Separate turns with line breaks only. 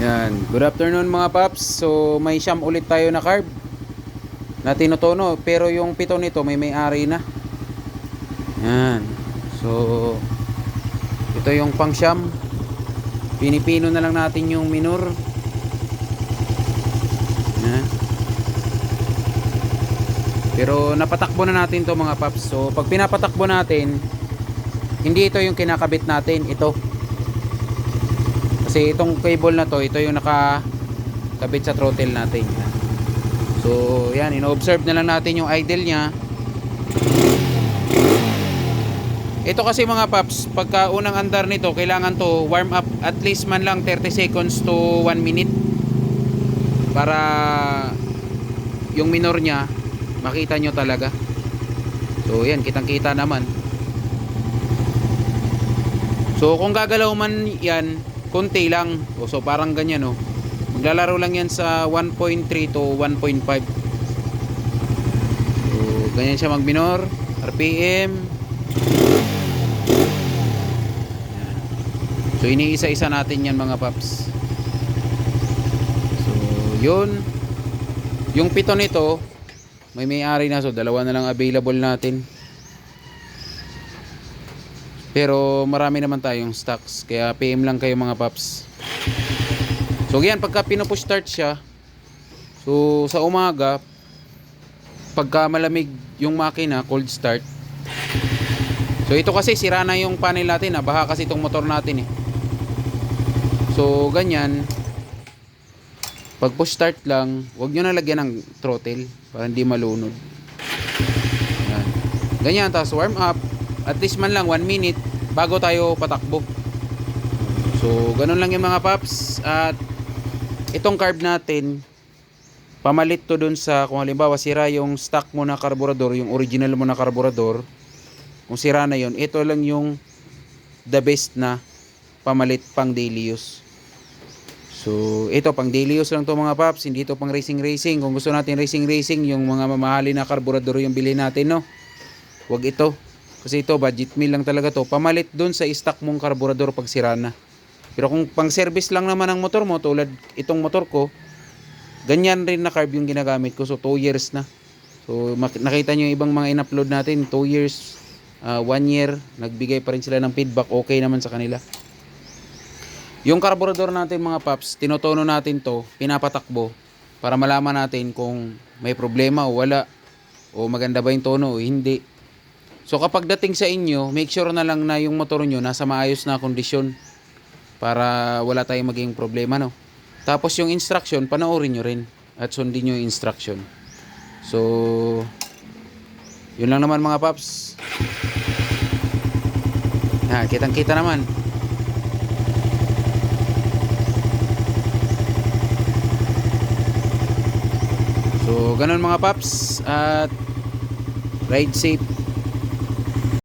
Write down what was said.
Yan. Good afternoon mga paps. So may siyam ulit tayo na carb na tinutono, pero yung pito nito may-ari na. Yan. So ito yung pang siyam. Pinipino na lang natin yung minor. Yan. Pero napatakbo na natin to mga paps. So pag pinapatakbo natin, hindi ito yung kinakabit natin, ito. Kasi itong cable na to, ito yung nakakabit sa throttle natin. So yan, ino-observe na lang natin yung idle nya. Ito kasi mga paps, pagka unang andar nito, kailangan to warm up at least man lang 30 seconds to 1 minute para yung minor nya makita nyo talaga. So yan, kitang kita naman. So kung gagalaw man yan, konti lang. So parang ganyan, oh. Maglalaro lang yan sa 1.3 to 1.5. So ganyan siya mag-minor, RPM. Yan. So iniisa-isa natin yan mga paps. So yun. Yung pito nito may-ari na, so dalawa na lang available natin. Pero marami naman tayong stocks, kaya PM lang kayo mga paps. So yan, pagka pinupush start siya, so sa umaga, pagka malamig yung makina, cold start. So ito kasi sira na yung panel natin, baha kasi itong motor natin eh. So ganyan, pag push start lang, huwag nyo na lagyan ng throttle para hindi malunod. Yan. Ganyan, tapos warm up at least man lang 1 minute bago tayo patakbo. So ganun lang yung mga paps. At itong carb natin, pamalit to dun sa, kung halimbawa sira yung stock mo na karburador, yung original mo na karburador, kung sira na yun, ito lang yung the best na pamalit pang daily use. So ito pang daily use lang to mga paps, hindi ito pang racing. Kung gusto natin racing, yung mga mamahali na karburador yung bilhin natin, no, wag ito. Kasi ito budget meal lang talaga to, pamalit dun sa stock mong karburador pag sira na. Pero kung pang service lang naman ang motor mo, tulad itong motor ko, ganyan rin na carb yung ginagamit ko. So 2 years na. So nakita nyo yung ibang mga in-upload natin, 2 years, 1 year, nagbigay pa rin sila ng feedback, okay naman sa kanila. Yung karburador natin mga paps, tinotono natin to, pinapatakbo para malaman natin kung may problema o wala, o maganda ba yung tono o hindi. So kapag dating sa inyo, make sure na lang na yung motor nyo nasa maayos na kondisyon para wala tayong maging problema, no. Tapos yung instruction, panoorin nyo rin at sundin nyo yung instruction. So yun lang naman mga paps. Kitang kita naman. So ganun mga paps, at ride safe.